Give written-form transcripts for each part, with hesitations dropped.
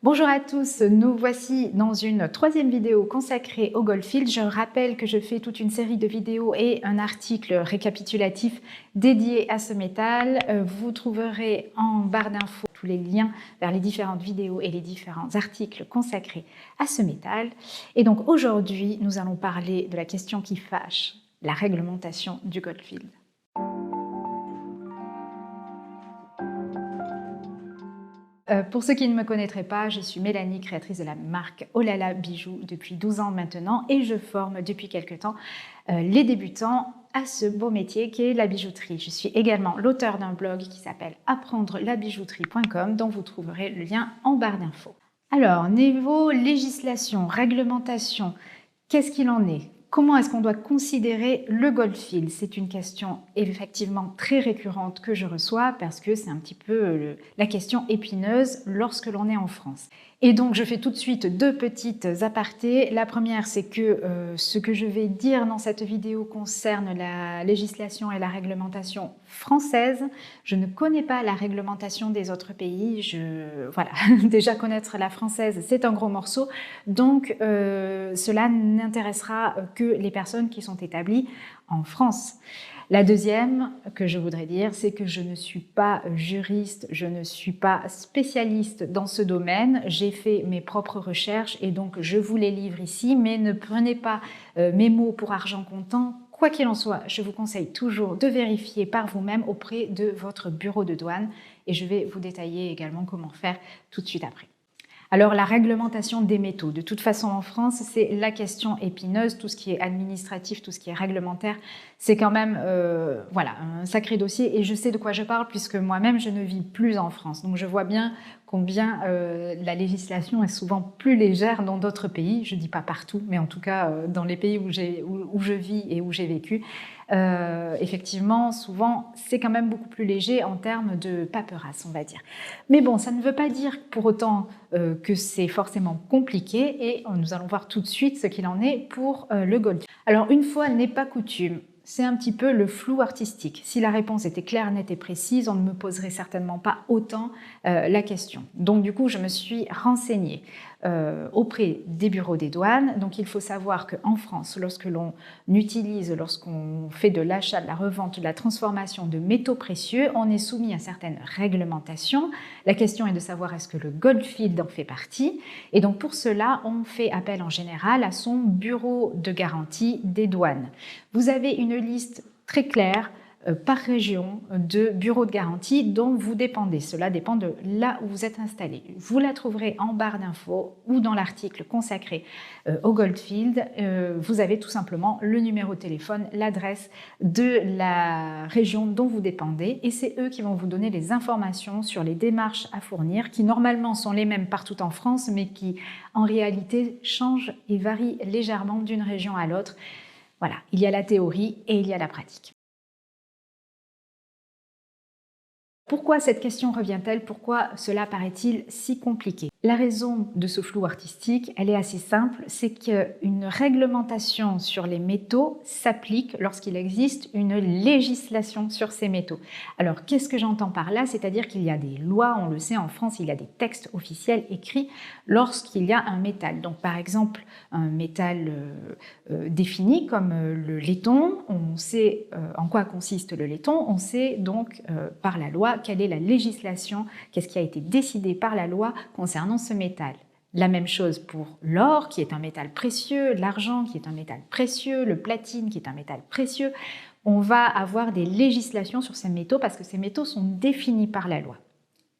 Bonjour à tous, nous voici dans une troisième vidéo consacrée au Goldfield. Je rappelle que je fais toute une série de vidéos et un article récapitulatif dédié à ce métal. Vous trouverez en barre d'infos tous les liens vers les différentes vidéos et les différents articles consacrés à ce métal. Et donc aujourd'hui, nous allons parler de la question qui fâche, la réglementation du Goldfield. Pour ceux qui ne me connaîtraient pas, je suis Mélanie, créatrice de la marque Olala Bijoux depuis 12 ans maintenant et je forme depuis quelques temps les débutants à ce beau métier qui est la bijouterie. Je suis également l'auteur d'un blog qui s'appelle apprendre-la-bijouterie.com dont vous trouverez le lien en barre d'infos. Alors, niveau législation, réglementation, qu'est-ce qu'il en est ? Comment est-ce qu'on doit considérer le Goldfield? C'est une question effectivement très récurrente que je reçois parce que c'est un petit peu la question épineuse lorsque l'on est en France. Et donc je fais tout de suite deux petites apartés. La première, c'est que ce que je vais dire dans cette vidéo concerne la législation et la réglementation française. Je ne connais pas la réglementation des autres pays. Voilà, déjà connaître la française, c'est un gros morceau. Donc cela n'intéressera que les personnes qui sont établies en France. La deuxième que je voudrais dire, c'est que je ne suis pas juriste, je ne suis pas spécialiste dans ce domaine. J'ai fait mes propres recherches et donc je vous les livre ici, mais ne prenez pas mes mots pour argent comptant. Quoi qu'il en soit, je vous conseille toujours de vérifier par vous-même auprès de votre bureau de douane et je vais vous détailler également comment faire tout de suite après. Alors la réglementation des métaux, de toute façon en France, c'est la question épineuse, tout ce qui est administratif, tout ce qui est réglementaire, c'est quand même voilà, un sacré dossier et je sais de quoi je parle puisque moi-même je ne vis plus en France. Donc je vois bien combien la législation est souvent plus légère dans d'autres pays, je ne dis pas partout, mais en tout cas dans les pays où je vis et où j'ai vécu. Effectivement, souvent, c'est quand même beaucoup plus léger en termes de paperasse, on va dire. Mais bon, ça ne veut pas dire pour autant que c'est forcément compliqué et nous allons voir tout de suite ce qu'il en est pour le Goldfield. Alors, une fois n'est pas coutume, c'est un petit peu le flou artistique. Si la réponse était claire, nette et précise, on ne me poserait certainement pas autant la question. Donc du coup, je me suis renseignée auprès des bureaux des douanes. Donc il faut savoir qu'en France, lorsque l'on utilise, lorsqu'on fait de l'achat, de la revente, de la transformation de métaux précieux, on est soumis à certaines réglementations. La question est de savoir est-ce que le Goldfield en fait partie. Et donc pour cela, on fait appel en général à son bureau de garantie des douanes. Vous avez une liste très claire par région de bureaux de garantie dont vous dépendez. Cela dépend de là où vous êtes installé. Vous la trouverez en barre d'infos ou dans l'article consacré au Goldfield. Vous avez tout simplement le numéro de téléphone, l'adresse de la région dont vous dépendez et c'est eux qui vont vous donner les informations sur les démarches à fournir qui normalement sont les mêmes partout en France mais qui en réalité changent et varient légèrement d'une région à l'autre. Voilà, il y a la théorie et il y a la pratique. Pourquoi cette question revient-elle? Pourquoi cela paraît-il si compliqué? La raison de ce flou artistique, elle est assez simple, c'est qu'une réglementation sur les métaux s'applique lorsqu'il existe une législation sur ces métaux. Alors, qu'est-ce que j'entends par là? C'est-à-dire qu'il y a des lois, on le sait, en France, il y a des textes officiels écrits lorsqu'il y a un métal. Donc, par exemple, un métal défini comme le laiton, on sait en quoi consiste le laiton, on sait donc par la loi quelle est la législation, qu'est-ce qui a été décidé par la loi concernant ce métal. La même chose pour l'or, qui est un métal précieux, l'argent, qui est un métal précieux, le platine, qui est un métal précieux. On va avoir des législations sur ces métaux parce que ces métaux sont définis par la loi.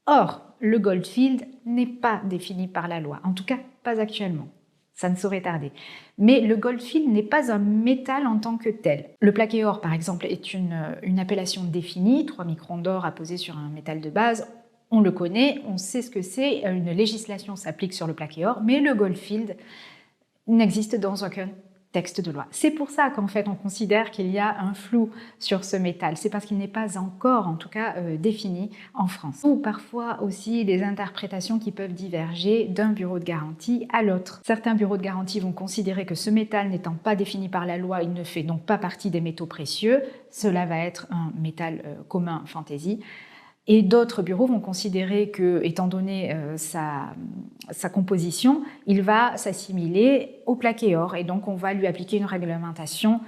Or, le Goldfield n'est pas défini par la loi, en tout cas pas actuellement. Ça ne saurait tarder. Mais le Goldfield n'est pas un métal en tant que tel. Le plaqué or, par exemple, est une appellation définie, 3 microns d'or apposés sur un métal de base. On le connaît, on sait ce que c'est, une législation s'applique sur le plaqué or, mais le Goldfield n'existe dans aucun texte de loi. C'est pour ça qu'en fait on considère qu'il y a un flou sur ce métal. C'est parce qu'il n'est pas encore, en tout cas, défini en France. Ou parfois aussi des interprétations qui peuvent diverger d'un bureau de garantie à l'autre. Certains bureaux de garantie vont considérer que ce métal n'étant pas défini par la loi, il ne fait donc pas partie des métaux précieux. Cela va être un métal commun fantaisie. Et d'autres bureaux vont considérer que, étant donné sa composition, il va s'assimiler au plaqué or et donc on va lui appliquer une réglementation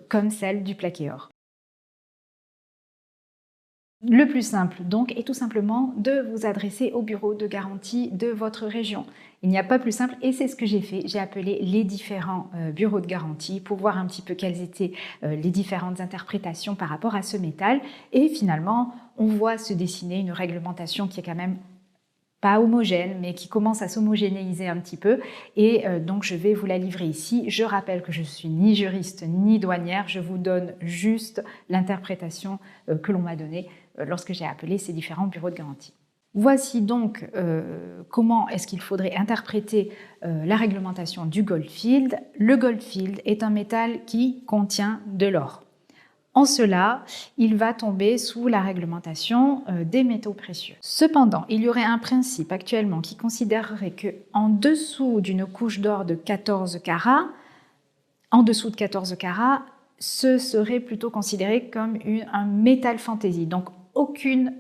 comme celle du plaqué or. Le plus simple, donc, est tout simplement de vous adresser au bureau de garantie de votre région. Il n'y a pas plus simple et c'est ce que j'ai fait. J'ai appelé les différents bureaux de garantie pour voir un petit peu quelles étaient les différentes interprétations par rapport à ce métal. Et finalement, on voit se dessiner une réglementation qui est quand même pas homogène, mais qui commence à s'homogénéiser un petit peu. Et donc, je vais vous la livrer ici. Je rappelle que je ne suis ni juriste ni douanière. Je vous donne juste l'interprétation que l'on m'a donnée lorsque j'ai appelé ces différents bureaux de garantie. Voici donc comment est-ce qu'il faudrait interpréter la réglementation du Goldfield. Le Goldfield est un métal qui contient de l'or. En cela, il va tomber sous la réglementation des métaux précieux. Cependant, il y aurait un principe actuellement qui considérerait qu'en dessous d'une couche d'or de 14 carats, en dessous de 14 carats, ce serait plutôt considéré comme un métal fantaisie. Donc, aucune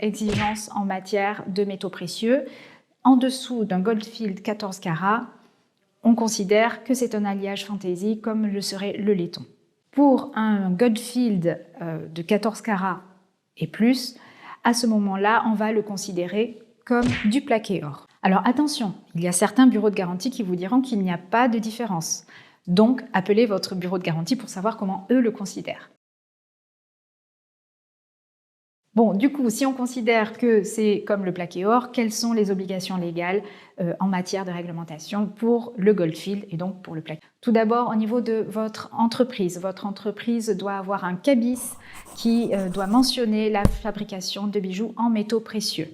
exigence en matière de métaux précieux. En dessous d'un Goldfield 14 carats, on considère que c'est un alliage fantaisie comme le serait le laiton. Pour un Goldfield de 14 carats et plus, à ce moment-là, on va le considérer comme du plaqué or. Alors attention, il y a certains bureaux de garantie qui vous diront qu'il n'y a pas de différence. Donc, appelez votre bureau de garantie pour savoir comment eux le considèrent. Bon, du coup, si on considère que c'est comme le plaqué or, quelles sont les obligations légales en matière de réglementation pour le Goldfield et donc pour le plaqué? Tout d'abord, au niveau de votre entreprise doit avoir un cabis qui doit mentionner la fabrication de bijoux en métaux précieux.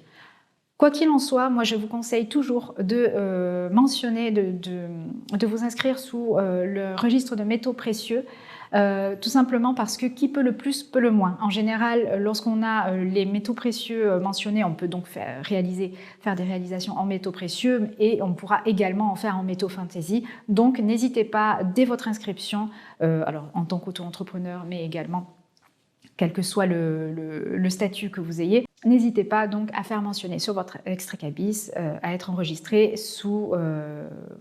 Quoi qu'il en soit, moi je vous conseille toujours de mentionner, de vous inscrire sous le registre de métaux précieux, tout simplement parce que qui peut le plus peut le moins. En général, lorsqu'on a les métaux précieux mentionnés, on peut donc faire des réalisations en métaux précieux et on pourra également en faire en métaux fantaisie. Donc n'hésitez pas dès votre inscription, alors en tant qu'auto-entrepreneur, mais également quel que soit le statut que vous ayez, n'hésitez pas donc à faire mentionner sur votre extrait cabis, à être enregistré sous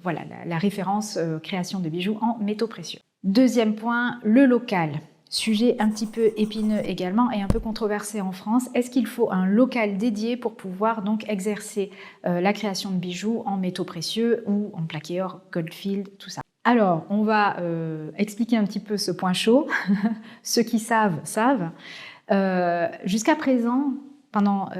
voilà, la référence création de bijoux en métaux précieux. Deuxième point, le local. Sujet un petit peu épineux également et un peu controversé en France. Est-ce qu'il faut un local dédié pour pouvoir donc exercer la création de bijoux en métaux précieux ou en plaqué or, Goldfield, tout ça? Alors, on va expliquer un petit peu ce point chaud. Ceux qui savent, savent. Jusqu'à présent, pendant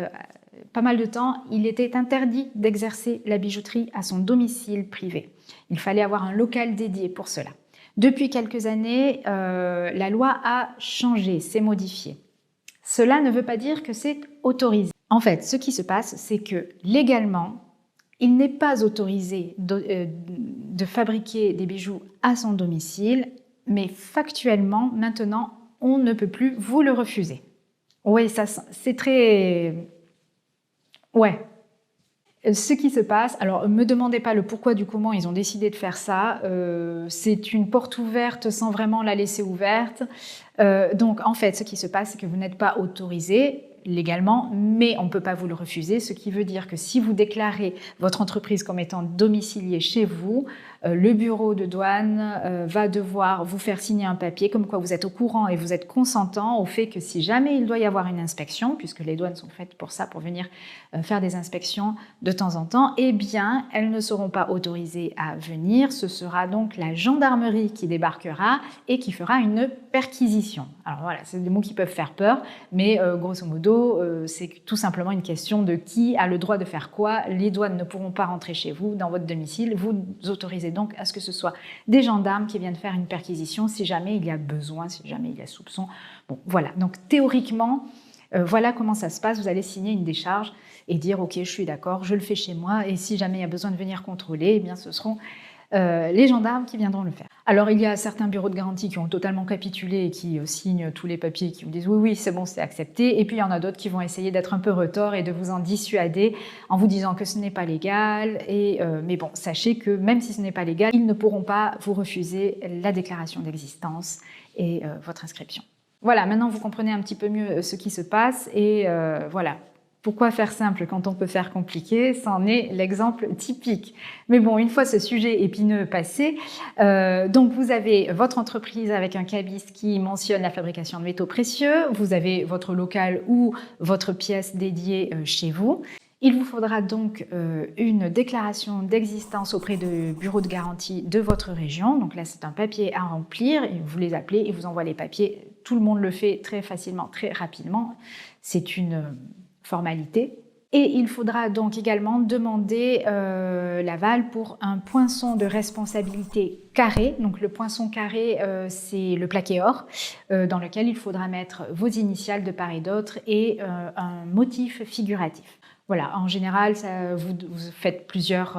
pas mal de temps, il était interdit d'exercer la bijouterie à son domicile privé. Il fallait avoir un local dédié pour cela. Depuis quelques années, la loi a changé, s'est modifiée. Cela ne veut pas dire que c'est autorisé. En fait, ce qui se passe, c'est que légalement, il n'est pas autorisé de fabriquer des bijoux à son domicile, mais factuellement, maintenant, on ne peut plus vous le refuser. Oui, ça, c'est très... Ouais. Ce qui se passe, alors ne me demandez pas le pourquoi du comment ils ont décidé de faire ça, c'est une porte ouverte sans vraiment la laisser ouverte. Donc en fait, ce qui se passe, c'est que vous n'êtes pas autorisé légalement, mais on ne peut pas vous le refuser, ce qui veut dire que si vous déclarez votre entreprise comme étant domiciliée chez vous, le bureau de douane va devoir vous faire signer un papier comme quoi vous êtes au courant et vous êtes consentant au fait que si jamais il doit y avoir une inspection, puisque les douanes sont faites pour ça, pour venir faire des inspections de temps en temps, eh bien, elles ne seront pas autorisées à venir. Ce sera donc la gendarmerie qui débarquera et qui fera une perquisition. Alors voilà, c'est des mots qui peuvent faire peur, mais grosso modo, c'est tout simplement une question de qui a le droit de faire quoi. Les douanes ne pourront pas rentrer chez vous, dans votre domicile. Vous autorisez donc à ce que ce soit des gendarmes qui viennent faire une perquisition si jamais il y a besoin, si jamais il y a soupçon. Bon, voilà. Donc théoriquement, voilà comment ça se passe. Vous allez signer une décharge et dire « Ok, je suis d'accord, je le fais chez moi. Et si jamais il y a besoin de venir contrôler, eh bien, ce seront les gendarmes qui viendront le faire. » Alors, il y a certains bureaux de garantie qui ont totalement capitulé et qui signent tous les papiers, qui vous disent « Oui, oui, c'est bon, c'est accepté. » Et puis, il y en a d'autres qui vont essayer d'être un peu retors et de vous en dissuader en vous disant que ce n'est pas légal. Mais bon, sachez que même si ce n'est pas légal, ils ne pourront pas vous refuser la déclaration d'existence et votre inscription. Voilà, maintenant vous comprenez un petit peu mieux ce qui se passe et voilà. Pourquoi faire simple quand on peut faire compliqué? C'en est l'exemple typique. Mais bon, une fois ce sujet épineux passé, donc vous avez votre entreprise avec un cabis qui mentionne la fabrication de métaux précieux, vous avez votre local ou votre pièce dédiée chez vous. Il vous faudra donc une déclaration d'existence auprès du bureau de garantie de votre région. Donc là, c'est un papier à remplir. Et vous les appelez et vous envoient les papiers. Tout le monde le fait très facilement, très rapidement. C'est une formalité. Et il faudra donc également demander l'aval pour un poinçon de responsabilité carré. Donc le poinçon carré, c'est le plaqué or, dans lequel il faudra mettre vos initiales de part et d'autre et un motif figuratif. Voilà, en général, vous faites plusieurs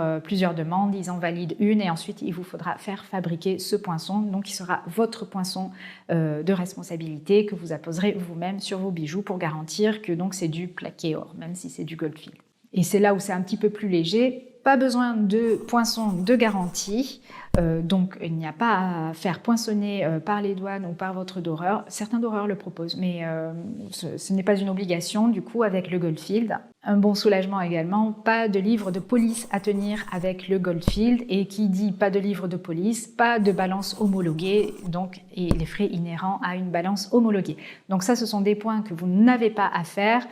demandes, ils en valident une et ensuite il vous faudra faire fabriquer ce poinçon. Donc il sera votre poinçon de responsabilité que vous apposerez vous-même sur vos bijoux pour garantir que c'est du plaqué or, même si c'est du Goldfield. Et c'est là où c'est un petit peu plus léger. Pas besoin de poinçon de garantie, donc il n'y a pas à faire poinçonner par les douanes ou par votre doreur. Certains doreurs le proposent, mais ce n'est pas une obligation du coup avec le Goldfield. Un bon soulagement également, pas de livre de police à tenir avec le Goldfield, et qui dit pas de livre de police, pas de balance homologuée, donc, et les frais inhérents à une balance homologuée. Donc ça, ce sont des points que vous n'avez pas à faire,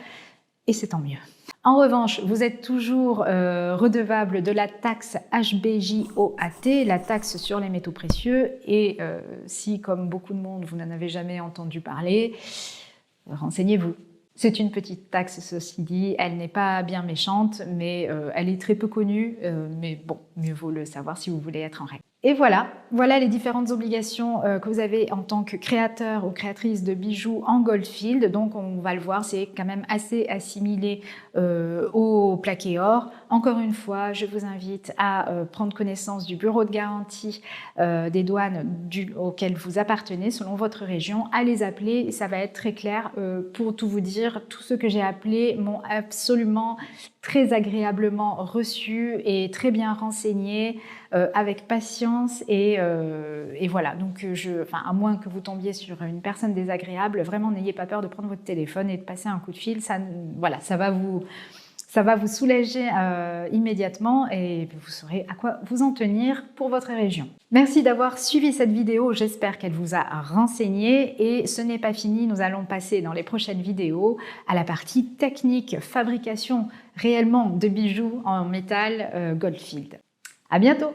et c'est tant mieux. En revanche, vous êtes toujours redevable de la taxe HBJOAT, la taxe sur les métaux précieux, et si, comme beaucoup de monde, vous n'en avez jamais entendu parler, renseignez-vous. C'est une petite taxe, ceci dit, elle n'est pas bien méchante, mais elle est très peu connue, mais bon, mieux vaut le savoir si vous voulez être en règle. Et voilà les différentes obligations que vous avez en tant que créateur ou créatrice de bijoux en Goldfield. Donc on va le voir, c'est quand même assez assimilé au plaqué or. Encore une fois, je vous invite à prendre connaissance du bureau de garantie des douanes auquel vous appartenez selon votre région, à les appeler, et ça va être très clair. Pour tout vous dire, tous ceux que j'ai appelés m'ont absolument très agréablement reçu et très bien renseigné, avec patience, et voilà. Donc à moins que vous tombiez sur une personne désagréable, vraiment n'ayez pas peur de prendre votre téléphone et de passer un coup de fil. Ça va vous soulager immédiatement, et vous saurez à quoi vous en tenir pour votre région. Merci d'avoir suivi cette vidéo, j'espère qu'elle vous a renseigné, et ce n'est pas fini, nous allons passer dans les prochaines vidéos à la partie technique, fabrication réellement de bijoux en métal Goldfield. À bientôt!